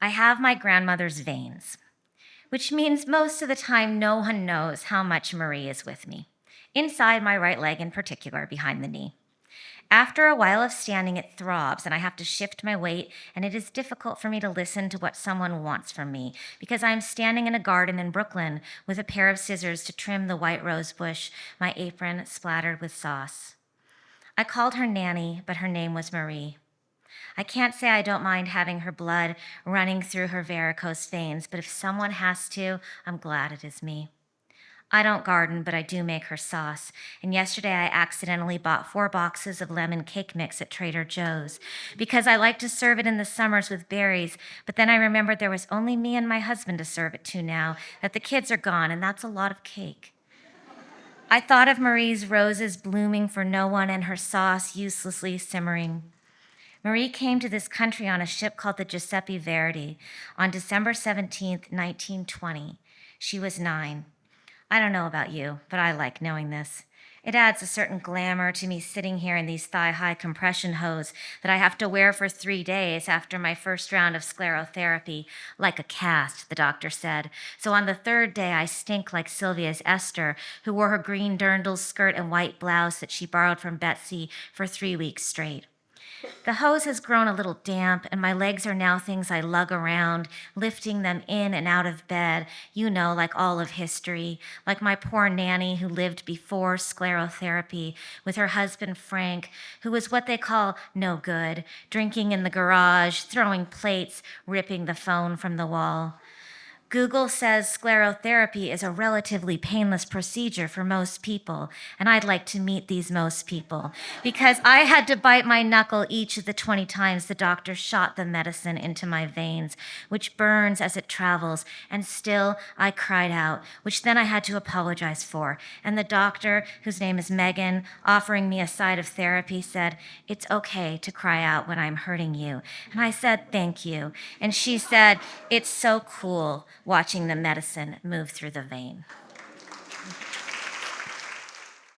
I have my grandmother's veins, which means most of the time no one knows how much Marie is with me, inside my right leg in particular, behind the knee. After a while of standing, it throbs and I have to shift my weight, and it is difficult for me to listen to what someone wants from me because I'm standing in a garden in Brooklyn with a pair of scissors to trim the white rose bush, my apron splattered with sauce. I called her Nanny, but her name was Marie. I can't say I don't mind having her blood running through her varicose veins, but if someone has to, I'm glad it is me. I don't garden, but I do make her sauce. And yesterday I accidentally bought 4 boxes of lemon cake mix at Trader Joe's because I like to serve it in the summers with berries, but then I remembered there was only me and my husband to serve it to now, that the kids are gone, and that's a lot of cake. I thought of Marie's roses blooming for no one and her sauce uselessly simmering. Marie came to this country on a ship called the Giuseppe Verdi on December 17th, 1920. She was 9. I don't know about you, but I like knowing this. It adds a certain glamour to me sitting here in these thigh-high compression hose that I have to wear for 3 days after my first round of sclerotherapy, like a cast, the doctor said. So on the 3rd day, I stink like Sylvia's Esther, who wore her green dirndl skirt and white blouse that she borrowed from Betsy for 3 weeks straight. The hose has grown a little damp, and my legs are now things I lug around, lifting them in and out of bed, like all of history, like my poor nanny who lived before sclerotherapy with her husband Frank, who was what they call no good, drinking in the garage, throwing plates, ripping the phone from the wall. Google says sclerotherapy is a relatively painless procedure for most people, and I'd like to meet these most people because I had to bite my knuckle each of the 20 times the doctor shot the medicine into my veins, which burns as it travels, and still I cried out, which then I had to apologize for. And the doctor, whose name is Megan, offering me a side of therapy, said, "It's okay to cry out when I'm hurting you." And I said, "Thank you." And she said, "It's so cool watching the medicine move through the vein."